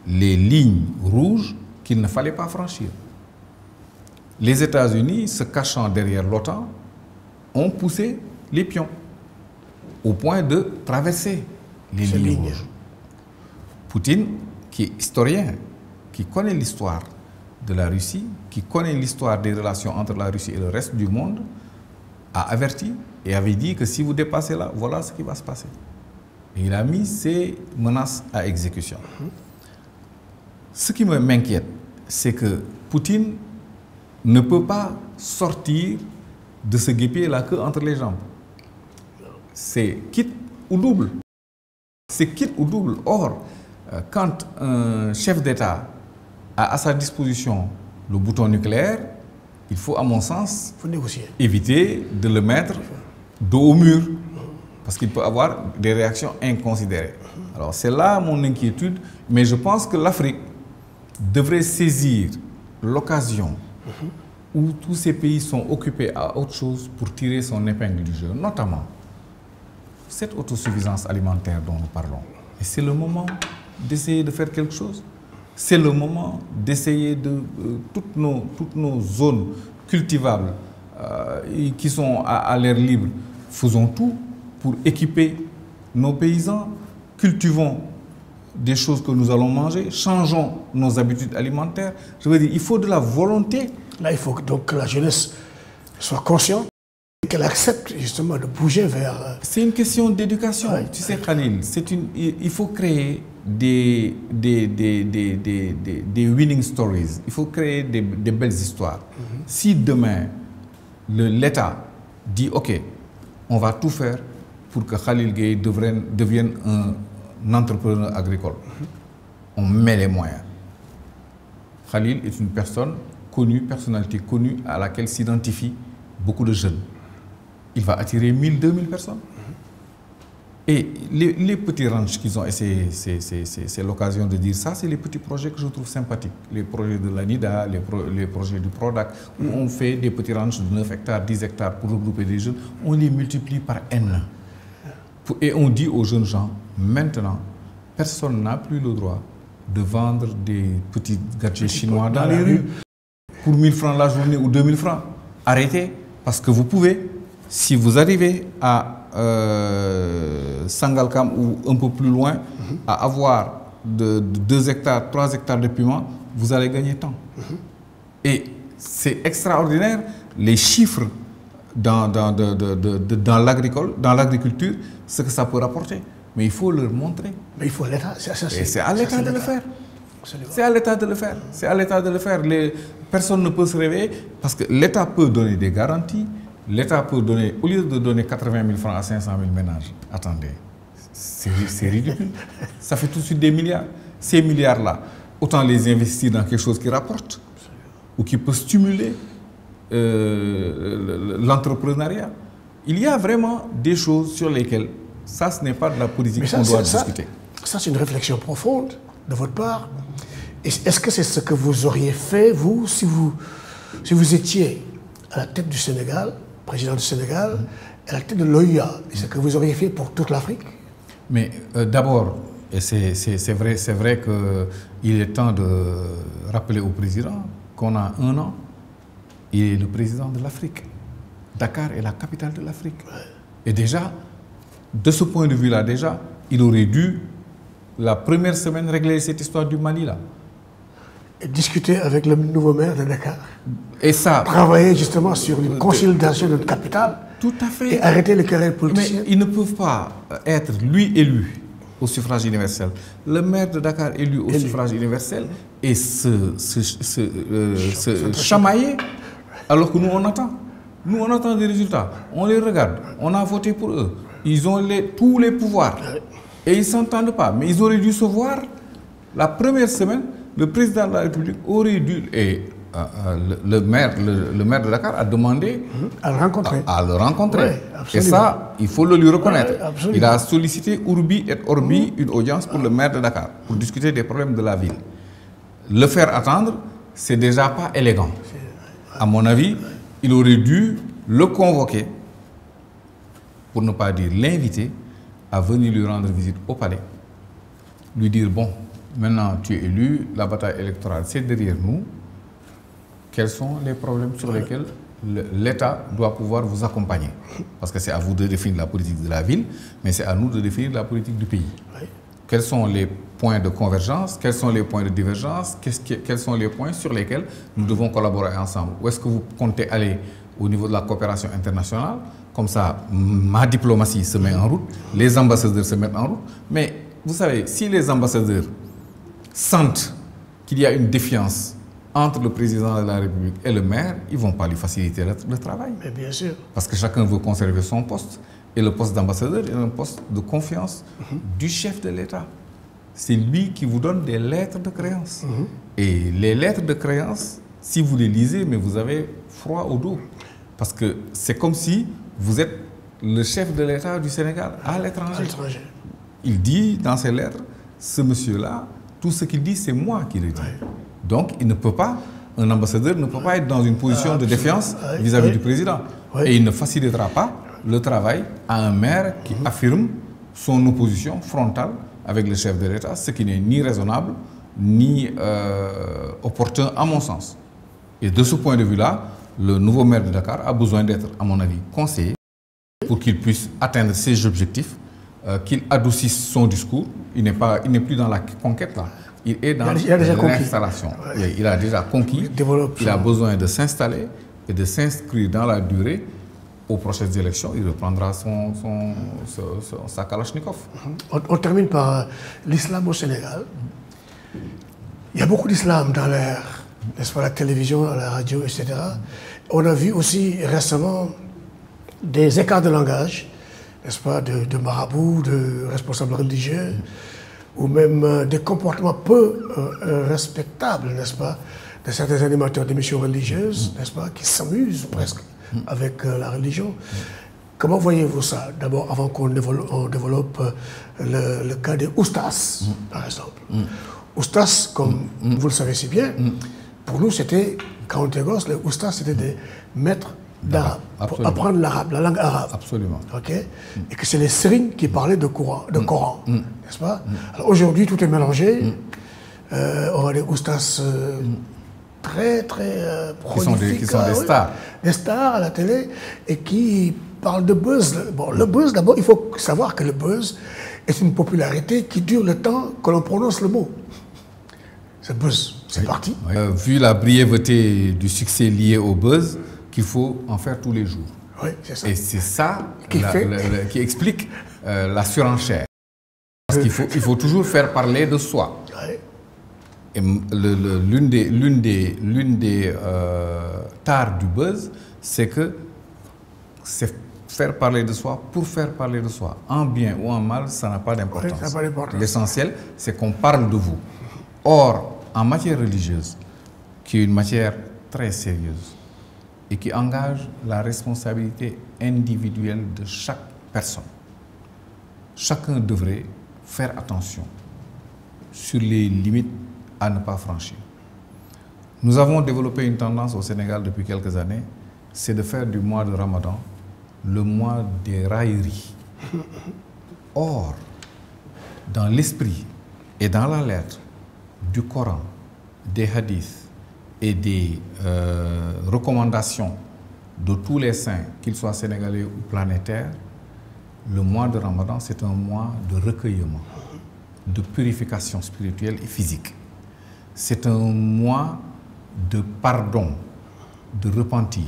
B: les lignes rouges qu'il ne fallait pas franchir. Les États-Unis, se cachant derrière l'OTAN, ont poussé les pions au point de traverser les lignes rouges. Poutine, qui est historien, qui connaît l'histoire de la Russie, qui connaît l'histoire des relations entre la Russie et le reste du monde, a averti et avait dit que si vous dépassez là, voilà ce qui va se passer. Et il a mis ces menaces à exécution. Ce qui m'inquiète, c'est que Poutine ne peut pas sortir de ce guêpier-là que entre les jambes. C'est quitte ou double. C'est quitte ou double. Or, quand un chef d'État a à sa disposition le bouton nucléaire, il faut, à mon sens, éviter de le mettre dos au mur, parce qu'il peut avoir des réactions inconsidérées. Alors c'est là mon inquiétude, mais je pense que l'Afrique devrait saisir l'occasion où tous ces pays sont occupés à autre chose pour tirer son épingle du jeu, notamment cette autosuffisance alimentaire dont nous parlons. Et c'est le moment d'essayer de faire quelque chose. C'est le moment d'essayer de toutes nos zones cultivables qui sont à l'air libre. Faisons tout pour équiper nos paysans, cultivons des choses que nous allons manger, changeons nos habitudes alimentaires. Je veux dire, il faut de la volonté.
A: Là, il faut donc que la jeunesse soit consciente et qu'elle accepte justement de bouger vers...
B: C'est une question d'éducation. Ouais. Tu sais, Khalil, il faut créer des winning stories. Il faut créer des belles histoires. Si demain, l'État dit « Ok, on va tout faire pour que Khalil Gueye devienne un entrepreneur agricole. » On met les moyens. Khalil est une personne connue, personnalité connue à laquelle s'identifient beaucoup de jeunes. Il va attirer 1000, 2000 personnes. Et les petits ranchs qu'ils ont essayé, c'est l'occasion de dire ça, c'est les petits projets que je trouve sympathiques. Les projets de l'ANIDA, les projets du PRODAC, où on fait des petits ranchs de 9 hectares, 10 hectares pour regrouper des jeunes, on les multiplie par N. Et on dit aux jeunes gens, maintenant, personne n'a plus le droit de vendre des petits gadgets chinois dans les rues pour 1000 francs la journée ou 2000 francs. Arrêtez, parce que vous pouvez, si vous arrivez à Sangalkam ou un peu plus loin, à avoir de 2 hectares, 3 hectares de piment, vous allez gagner temps. Et c'est extraordinaire, les chiffres dans l'agriculture, ce que ça peut rapporter. Mais il faut leur montrer.
A: Mais il faut l'État.
B: C'est à l'État de le faire. C'est à l'État de le faire. C'est à l'État de le faire. Personne ne peut se réveiller parce que l'État peut donner des garanties. L'État peut donner, au lieu de donner 80 000 francs à 500 000 ménages, attendez, c'est ridicule. Ça fait tout de suite des milliards. Ces milliards-là, autant les investir dans quelque chose qui rapporte ou qui peut stimuler l'entrepreneuriat. Il y a vraiment des choses sur lesquelles, ça, ce n'est pas de la politique qu'on doit discuter.
A: Ça, c'est une réflexion profonde de votre part. Est-ce que c'est ce que vous auriez fait, vous, si vous étiez à la tête du Sénégal, président du Sénégal, à la tête de l'OUA, ce que vous auriez fait pour toute l'Afrique?
B: Mais d'abord, et c'est vrai qu'il est temps de rappeler au président qu'on a 1 an, il est le président de l'Afrique. Dakar est la capitale de l'Afrique. Et déjà, de ce point de vue-là, déjà, il aurait dû, la première semaine, régler cette histoire du Mali, là.
A: Et discuter avec le nouveau maire de Dakar.
B: Et ça...
A: Travailler justement sur une consolidation de notre capitale.
B: Tout à fait.
A: Et arrêter les querelles politiciennes.
B: Mais ils ne peuvent pas être, lui, élu au suffrage universel, le maire de Dakar élu au suffrage universel, et se chamailler, alors que nous, on attend. Nous, on attend des résultats. On les regarde. On a voté pour eux. Ils ont tous les pouvoirs. Et ils ne s'entendent pas. Mais ils auraient dû se voir. La première semaine, le président de la République aurait dû... Et le maire de Dakar a demandé
A: à le rencontrer.
B: Ouais, et ça, il faut le lui reconnaître. Ouais, il a sollicité Urbi et Orbi une audience pour le maire de Dakar, pour discuter des problèmes de la ville. Le faire attendre, c'est déjà pas élégant. À mon avis, il aurait dû le convoquer, pour ne pas dire l'inviter, à venir lui rendre visite au palais. Lui dire, bon, maintenant tu es élu, la bataille électorale c'est derrière nous. Quels sont les problèmes sur lesquels l'État doit pouvoir vous accompagner? Parce que c'est à vous de définir la politique de la ville, mais c'est à nous de définir la politique du pays. Oui. Quels sont les points de convergence? Quels sont les points de divergence? Quels sont les points sur lesquels nous devons collaborer ensemble? Où est-ce que vous comptez aller au niveau de la coopération internationale? Comme ça, ma diplomatie se met en route, les ambassadeurs se mettent en route. Mais vous savez, si les ambassadeurs sentent qu'il y a une défiance entre le président de la République et le maire, ils ne vont pas lui faciliter le travail.
A: Mais bien sûr.
B: Parce que chacun veut conserver son poste. Et le poste d'ambassadeur est un poste de confiance du chef de l'État. C'est lui qui vous donne des lettres de créance. Et les lettres de créance, si vous les lisez, mais vous avez froid au dos. Parce que c'est comme si vous êtes le chef de l'État du Sénégal à l'étranger. Il dit dans ses lettres, ce monsieur-là, tout ce qu'il dit, c'est moi qui le dis. Donc, il ne peut pas, un ambassadeur ne peut pas être dans une position de défiance vis-à-vis du président. Et il ne facilitera pas le travail à un maire qui affirme son opposition frontale avec le chef de l'État, ce qui n'est ni raisonnable, ni opportun à mon sens. Et de ce point de vue-là, le nouveau maire de Dakar a besoin d'être, à mon avis, conseillé pour qu'il puisse atteindre ses objectifs, qu'il adoucisse son discours. Il n'est plus dans la conquête là. Il est dans l'installation. Il a déjà conquis. Il a besoin de s'installer et de s'inscrire dans la durée aux prochaines élections, il reprendra sa Kalachnikov.
A: On termine par l'islam au Sénégal. Il y a beaucoup d'islam dans l'air, n'est-ce pas, la télévision, la radio, etc. On a vu aussi récemment des écarts de langage, n'est-ce pas, de marabouts, de responsables religieux, ou même des comportements peu respectables, n'est-ce pas, de certains animateurs d'émissions religieuses, n'est-ce pas, qui s'amusent presque avec la religion. Comment voyez-vous ça? D'abord, avant qu'on développe le cas des oustas, par exemple. Oustas, comme vous le savez si bien, pour nous, c'était, quand on était gosse, les oustas, c'était des maîtres d'arabe, pour apprendre l'arabe, la langue arabe.
B: Absolument.
A: Okay? Et que c'est les sérignes qui parlaient de Coran, n'est-ce pas? Alors aujourd'hui, tout est mélangé. On a des oustas très, très prolifiques.
B: Qui sont des stars.
A: Des stars à la télé et qui parlent de buzz. Bon, le buzz, d'abord, il faut savoir que le buzz est une popularité qui dure le temps que l'on prononce le mot. C'est buzz, c'est parti.
B: Vu la brièveté du succès lié au buzz, qu'il faut en faire tous les jours.
A: Oui, c'est ça.
B: Et c'est ça qui explique la surenchère. Parce qu'il faut toujours faire parler de soi.
A: Oui.
B: Et l'une des tares du buzz, c'est que c'est faire parler de soi pour faire parler de soi. En bien ou en mal, ça n'a pas d'importance. L'essentiel, c'est qu'on parle de vous. Or, en matière religieuse, qui est une matière très sérieuse et qui engage la responsabilité individuelle de chaque personne, chacun devrait faire attention sur les limites à ne pas franchir. Nous avons développé une tendance au Sénégal depuis quelques années, c'est de faire du mois de Ramadan le mois des railleries. Or, dans l'esprit et dans la lettre du Coran, des hadiths et des recommandations de tous les saints, qu'ils soient sénégalais ou planétaires, le mois de Ramadan, c'est un mois de recueillement, de purification spirituelle et physique. C'est un mois de pardon, de repentir.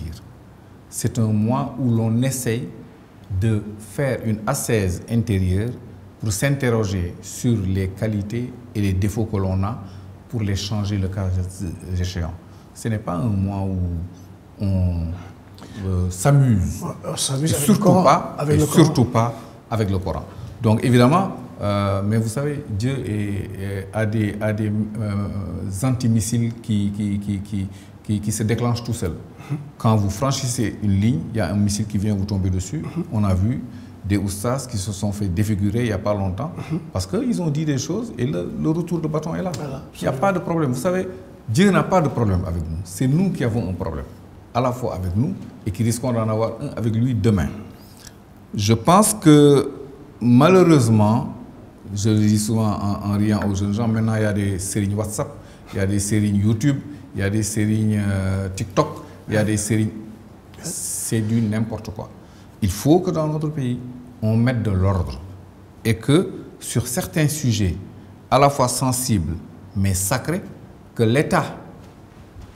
B: C'est un mois où l'on essaye de faire une assise intérieure pour s'interroger sur les qualités et les défauts que l'on a pour les changer le cas échéant. Ce n'est pas un mois où on s'amuse, surtout pas avec le Coran. Donc évidemment, mais vous savez, Dieu a des antimissiles qui se déclenchent tout seul. Quand vous franchissez une ligne, il y a un missile qui vient vous tomber dessus. On a vu des oustas qui se sont fait défigurer il n'y a pas longtemps parce qu'ils ont dit des choses et le retour de bâton est là. Voilà, il n'y a pas de problème. Vous savez, Dieu n'a pas de problème avec nous. C'est nous qui avons un problème, à la fois avec nous et qui risquons d'en avoir un avec lui demain. Je pense que malheureusement, je le dis souvent en riant aux jeunes gens, maintenant il y a des séries WhatsApp, il y a des séries YouTube, il y a des séries TikTok, il y a des séries... C'est du n'importe quoi. Il faut que dans notre pays, on mette de l'ordre et que sur certains sujets, à la fois sensibles mais sacrés, que l'État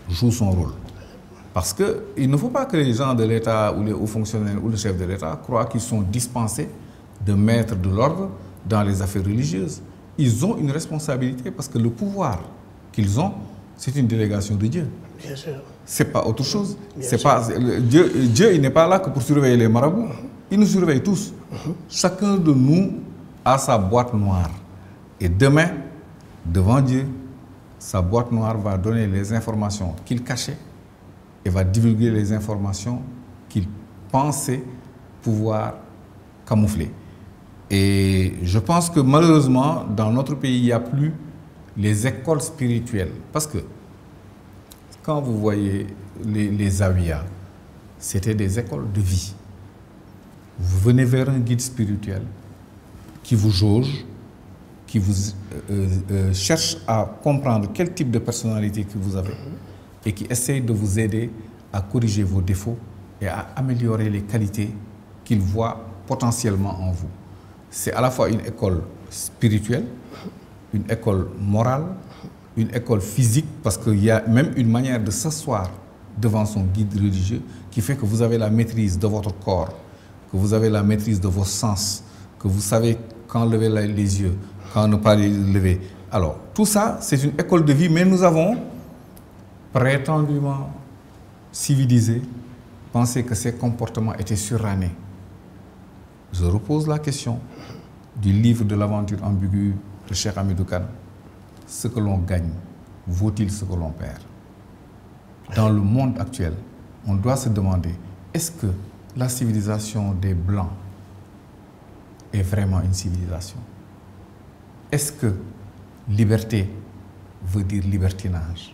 B: joue son rôle. Parce qu'il ne faut pas que les gens de l'État ou les hauts fonctionnaires ou le chef de l'État croient qu'ils sont dispensés de mettre de l'ordre dans les affaires religieuses. Ils ont une responsabilité parce que le pouvoir qu'ils ont, c'est une délégation de Dieu.
A: Bien sûr.
B: C'est pas autre chose. C'est pas, Dieu il n'est pas là que pour surveiller les marabouts. Il nous surveille tous. Chacun de nous a sa boîte noire. Et demain, devant Dieu, sa boîte noire va donner les informations qu'il cachait et va divulguer les informations qu'il pensait pouvoir camoufler. Et je pense que malheureusement, dans notre pays, il n'y a plus les écoles spirituelles. Parce que quand vous voyez les zawiyas, c'était des écoles de vie. Vous venez vers un guide spirituel qui vous jauge, qui vous cherche à comprendre quel type de personnalité que vous avez et qui essaye de vous aider à corriger vos défauts et à améliorer les qualités qu'il voit potentiellement en vous. C'est à la fois une école spirituelle, une école morale, une école physique, parce qu'il y a même une manière de s'asseoir devant son guide religieux, qui fait que vous avez la maîtrise de votre corps, que vous avez la maîtrise de vos sens, que vous savez quand lever les yeux, quand ne pas les lever. Alors, tout ça, c'est une école de vie, mais nous avons prétendument civilisé, pensé que ces comportements étaient surannés. Je repose la question du livre de l'aventure ambiguë de Cheikh Hamidou Kane. Ce que l'on gagne, vaut-il ce que l'on perd? Dans le monde actuel, on doit se demander, est-ce que la civilisation des Blancs est vraiment une civilisation? Est-ce que liberté veut dire libertinage?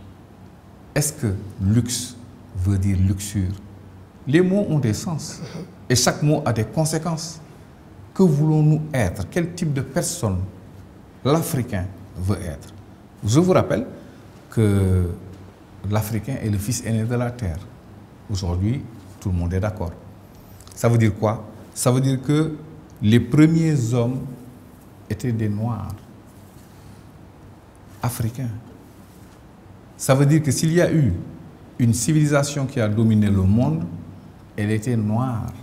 B: Est-ce que luxe veut dire luxure? Les mots ont des sens et chaque mot a des conséquences. Que voulons-nous être? Quel type de personne l'Africain veut être? Je vous rappelle que l'Africain est le fils aîné de la terre. Aujourd'hui, tout le monde est d'accord. Ça veut dire quoi? Ça veut dire que les premiers hommes étaient des Noirs africains. Ça veut dire que s'il y a eu une civilisation qui a dominé le monde, elle était noire.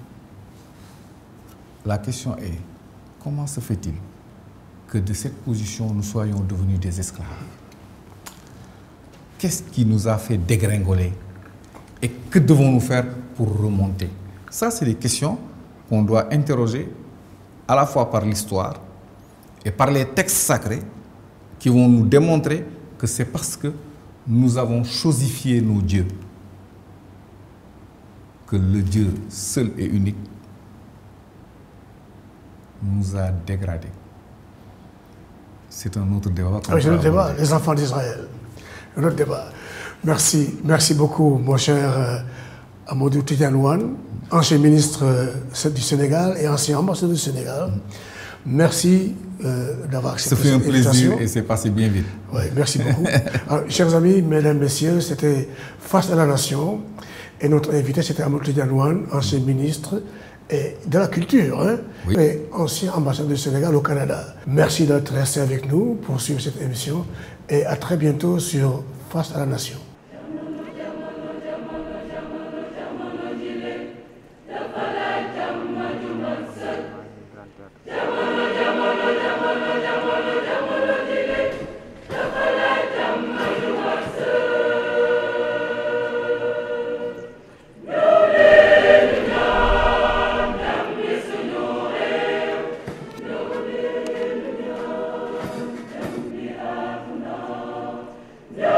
B: La question est, comment se fait-il que de cette position, nous soyons devenus des esclaves? Qu'est-ce qui nous a fait dégringoler? Et que devons-nous faire pour remonter? Ça, c'est des questions qu'on doit interroger à la fois par l'histoire et par les textes sacrés qui vont nous démontrer que c'est parce que nous avons chosifié nos dieux que le Dieu seul et unique nous a dégradés. C'est un autre débat.
A: Oui, c'est un autre débat, les enfants d'Israël. Un autre débat. Merci, merci beaucoup, mon cher Amadou Tidiane Wane, ancien ministre du Sénégal et ancien ambassadeur du Sénégal. Merci d'avoir accepté cette invitation.
B: Ça fait un plaisir et c'est passé bien vite.
A: Oui, merci beaucoup. Alors, chers amis, mesdames, messieurs, c'était Face à la Nation. Et notre invité, c'était Amadou Tidiane Wane, ancien ministre et de la culture, hein, oui. Et ancien ambassadeur du Sénégal au Canada. Merci d'être resté avec nous pour suivre cette émission et à très bientôt sur Face à la Nation.